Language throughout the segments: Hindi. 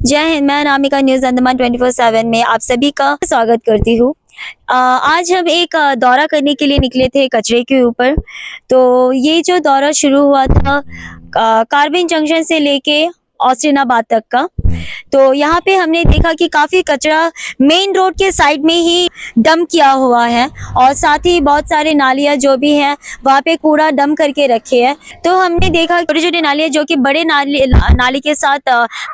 जय हिंद। मैं अनामिका न्यूज अंडमान 24/7 में आप सभी का स्वागत करती हूँ। आज हम एक दौरा करने के लिए निकले थे कचरे के ऊपर। तो ये जो दौरा शुरू हुआ था कार्बिन जंक्शन से लेके औसैनाबाद तक का। तो यहाँ पे हमने देखा कि काफी कचरा मेन रोड के साइड में ही डंप किया हुआ है और साथ ही बहुत सारे नालियाँ जो भी हैं वहाँ पे कूड़ा डंप करके रखे हैं। तो हमने देखा छोटी छोटी नालियाँ जो कि बड़े नाली के साथ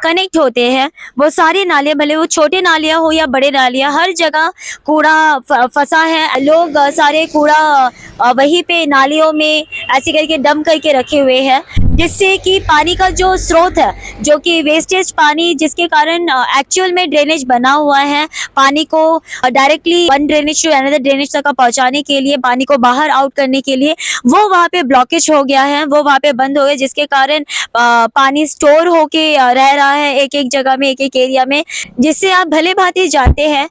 कनेक्ट होते हैं, वो सारी नालियाँ, भले वो छोटे नालियाँ हो या बड़े नालियाँ, हर जगह कूड़ा फंसा है। लोग सारे कूड़ा वहीं पे नालियों में ऐसे करके डंप करके रखे हुए हैं, जिससे कि पानी का जो स्रोत है, जो कि वेस्टेज पानी, जिसके कारण एक्चुअल में ड्रेनेज बना हुआ है, पानी को directly one drainage to another drainage तक पहुंचाने के लिए, पानी को बाहर आउट करने के लिए, वो वहाँ पे ब्लॉकेज हो गया है, वो वहाँ पे बंद हो गया, जिसके कारण पानी स्टोर होके रह रहा है एक एक जगह में, एक एक एरिया में, जिससे आप भले भांति जानते हैं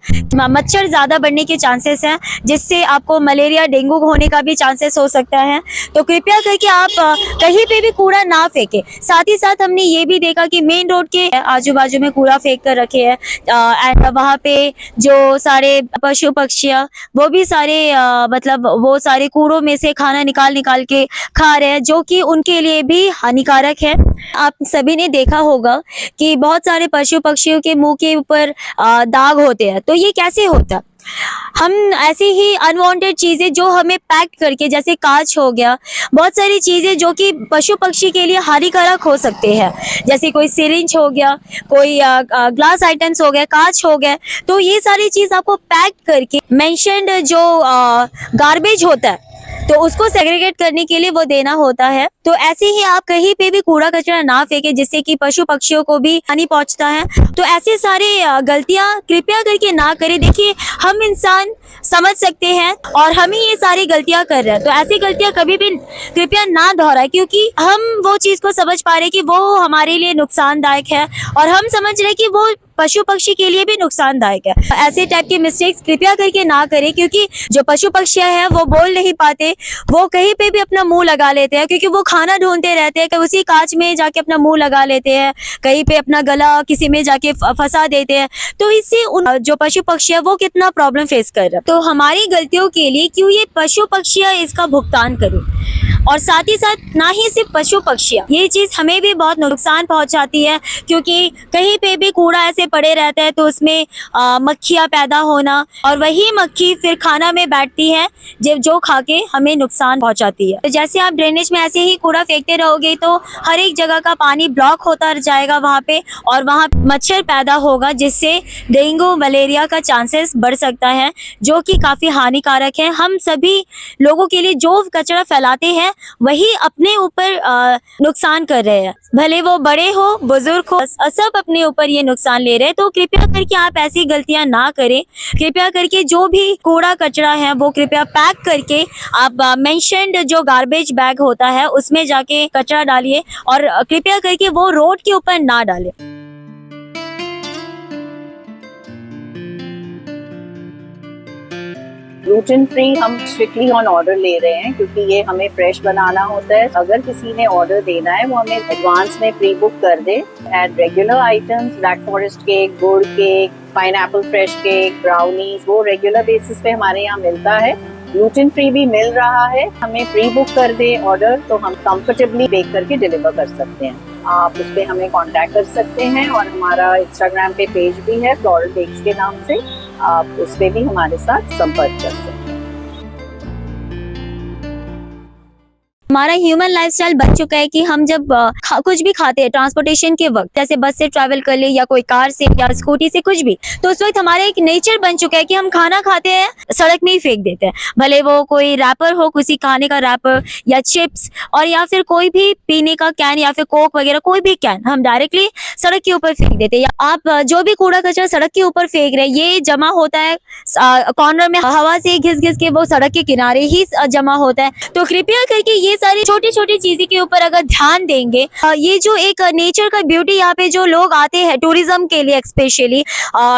मच्छर ज्यादा बढ़ने के चांसेस हैं, जिससे आपको मलेरिया, डेंगू होने का भी चांसेस हो सकता है। तो कृपया करके आप कहीं पे भी कूड़ा ना फेंके। साथ ही साथ हमने ये भी देखा कि मेन रोड के आजू बाजू में कूड़ा फेंक कर रखे हैं एंड वहाँ पे जो सारे पशु पक्षियाँ, वो भी सारे मतलब वो सारे कूड़ों में से खाना निकाल निकाल के खा रहे हैं, जो कि उनके लिए भी हानिकारक है। आप सभी ने देखा होगा कि बहुत सारे पशु पक्षियों के मुंह के ऊपर दाग होते हैं। तो ये कैसे होता? हम ऐसी ही अनवांटेड चीजें जो हमें पैक करके, जैसे कांच हो गया, बहुत सारी चीजें जो कि पशु पक्षी के लिए हानिकारक हो सकते हैं, जैसे कोई सिरिंज हो गया, कोई ग्लास आइटम्स हो गए, कांच हो गए, तो ये सारी चीज आपको पैक करके मेंशन्ड जो गार्बेज होता है, तो उसको सेग्रीगेट करने के लिए वो देना होता है। तो ऐसे ही आप कहीं पे भी कूड़ा कचरा ना फेंके, जिससे कि पशु पक्षियों को भी हानि पहुंचता है। तो ऐसे सारे गलतियां कृपया करके ना करें। देखिए, हम इंसान समझ सकते हैं और हम ही ये सारी गलतियां कर रहे हैं, तो ऐसी गलतियां कभी भी कृपया ना दोहराएं, क्योंकि हम वो चीज को समझ पा रहे हैं कि वो हमारे लिए नुकसानदायक है और हम समझ रहे हैं कि वो पशु पक्षी के लिए भी नुकसानदायक है। ऐसे टाइप के मिस्टेक्स कृपया करके ना करें, क्योंकि जो पशु पक्षियां हैं वो बोल नहीं पाते, वो कहीं पे भी अपना मुंह लगा लेते हैं, क्योंकि वो खाना ढूंढते रहते हैं, कहीं उसी कांच में जाके अपना मुंह लगा लेते हैं, कहीं पे अपना गला किसी में जाके फंसा देते हैं। तो इससे उन जो पशु पक्षी है वो कितना प्रॉब्लम फेस कर रहा है। तो हमारी गलतियों के लिए क्यों ये पशु पक्षियां इसका भुगतान करें? और साथ ही साथ ना ही सिर्फ पशु पक्षियां, ये चीज हमें भी बहुत नुकसान पहुंचाती है, क्योंकि कहीं पे भी कूड़ा ऐसे पड़े रहता है तो उसमें मक्खियां पैदा होना, और वही मक्खी फिर खाना में बैठती है जो खा के हमें नुकसान पहुंचाती है। तो जैसे आप ड्रेनेज में ऐसे ही कूड़ा फेंकते रहोगे तो हर एक जगह का पानी ब्लॉक होता जाएगा वहाँ पे, और वहाँ मच्छर पैदा होगा, जिससे डेंगू मलेरिया का चांसेस बढ़ सकता है, जो कि काफी हानिकारक है। हम सभी लोगों के लिए जो कचरा फैलाते हैं वही अपने ऊपर नुकसान कर रहे हैं, भले वो बड़े हो बुजुर्ग हो, सब अपने ऊपर ये नुकसान ले रहे हैं। तो कृपया करके आप ऐसी गलतियां ना करें। कृपया करके जो भी कूड़ा कचरा है वो कृपया पैक करके आप मेंशन्ड जो गार्बेज बैग होता है उसमें जाके कचरा डालिए, और कृपया करके वो रोड के ऊपर ना डालें। ग्लूटेन फ्री हम स्ट्रिक्टली ऑन ऑर्डर ले रहे हैं, क्योंकि ये हमें फ्रेश बनाना होता है। अगर किसी ने ऑर्डर देना है वो हमें एडवांस में प्री बुक कर दे। And regular items, black forest cake, गुड़ cake, pineapple fresh cake, brownies, वो रेगुलर बेसिस पे हमारे यहाँ मिलता है। ग्लूटेन फ्री भी मिल रहा है। हमें प्री बुक कर दे ऑर्डर तो हम कंफर्टेबली बेक करके डिलीवर कर सकते हैं। आप उस पर हमें कांटेक्ट कर सकते हैं, और हमारा इंस्टाग्राम पे पेज भी है फ्लोरल बेक्स के नाम से, आप उस पे भी हमारे साथ संपर्क कर सकते हैं। हमारा ह्यूमन लाइफस्टाइल बन चुका है कि हम जब कुछ भी खाते हैं ट्रांसपोर्टेशन के वक्त, जैसे बस से ट्रैवल कर ले या कोई कार से या स्कूटी से, कुछ भी, तो उस वक्त हमारा एक नेचर बन चुका है कि हम खाना खाते हैं सड़क में ही फेंक देते हैं, भले वो कोई रैपर हो, किसी खाने का रैपर या चिप्स, और या फिर कोई भी पीने का कैन या फिर कोक वगैरह कोई भी कैन हम डायरेक्टली सड़क के ऊपर फेंक देते हैं। या आप जो भी कूड़ा कचरा सड़क के ऊपर फेंक रहे हैं, ये जमा होता है कॉर्नर में, हवा से घिस घिस के वो सड़क के किनारे ही जमा होता है। तो कृपया करके ये सारी छोटी छोटी चीजें के ऊपर अगर ध्यान देंगे, ये जो एक नेचर का ब्यूटी यहाँ पे जो लोग आते हैं टूरिज्म के लिए, स्पेशली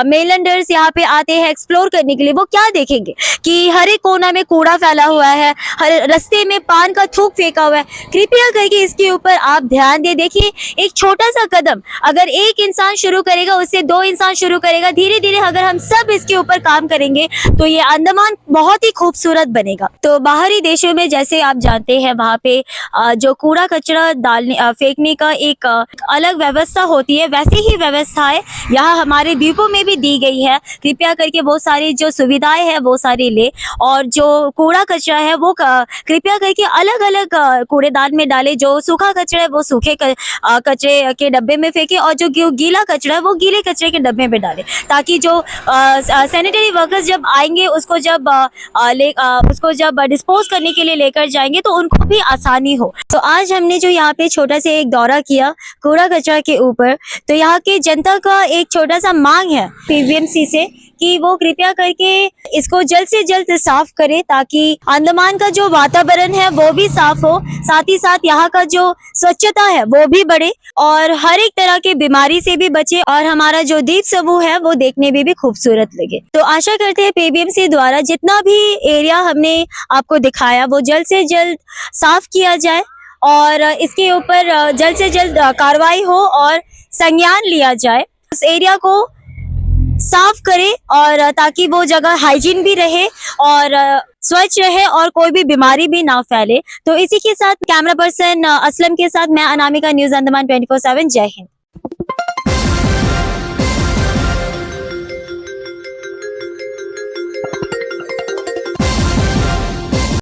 मेलैंडर्स यहाँ पे आते हैं एक्सप्लोर करने के लिए, वो क्या देखेंगे कि हर एक कोना में कूड़ा फैला हुआ है, हर रास्ते में पान का थूक फेंका हुआ है। कृपया करके इसके ऊपर आप ध्यान दे। देखिए, एक छोटा सा कदम अगर एक इंसान शुरू करेगा, उससे 2 इंसान शुरू करेगा, धीरे धीरे अगर हम सब इसके ऊपर काम करेंगे तो ये अंडमान बहुत ही खूबसूरत बनेगा। तो बाहरी देशों में जैसे आप जानते हैं वहाँ पे जो कूड़ा कचरा डालने फेंकने का एक अलग व्यवस्था होती है, वैसे ही व्यवस्थाएं यहाँ हमारे द्वीपों में भी दी गई है। कृपया करके वो सारी जो सुविधाएं हैं वो सारी ले, और जो कूड़ा कचरा है वो कृपया करके अलग अलग कूड़ेदान में डाले। जो सूखा कचरा है वो सूखे कचरे के डब्बे में फेंके, और जो गीला कचरा है वो गीले कचरे के डब्बे में डाले, ताकि जो सैनिटरी वर्कर्स जब आएंगे उसको जब डिस्पोज करने के लिए लेकर जाएंगे तो उनको भी आसानी हो। तो आज हमने जो यहाँ पे छोटा सा एक दौरा किया कूड़ा कचरा के ऊपर, तो यहाँ के जनता का एक छोटा सा मांग है पीबीएमसी से कि वो कृपया करके इसको जल्द से जल्द साफ करे, ताकि अंडमान का जो वातावरण है वो भी साफ हो, साथ ही साथ यहाँ का जो स्वच्छता है वो भी बढ़े, और हर एक तरह के बीमारी से भी बचे, और हमारा जो द्वीप समूह है वो देखने में भी खूबसूरत लगे। तो आशा करते हैं पीबीएमसी द्वारा जितना भी एरिया हमने आपको दिखाया वो जल्द से जल्द साफ किया जाए, और इसके ऊपर जल्द से जल्द कार्रवाई हो और संज्ञान लिया जाए, उस एरिया को साफ करे, और ताकि वो जगह हाइजीन भी रहे और स्वच्छ रहे और कोई भी बीमारी भी ना फैले। तो इसी के साथ कैमरा पर्सन असलम के साथ मैं अनामिका, न्यूज़ अंडमान 24/7। जय हिंद।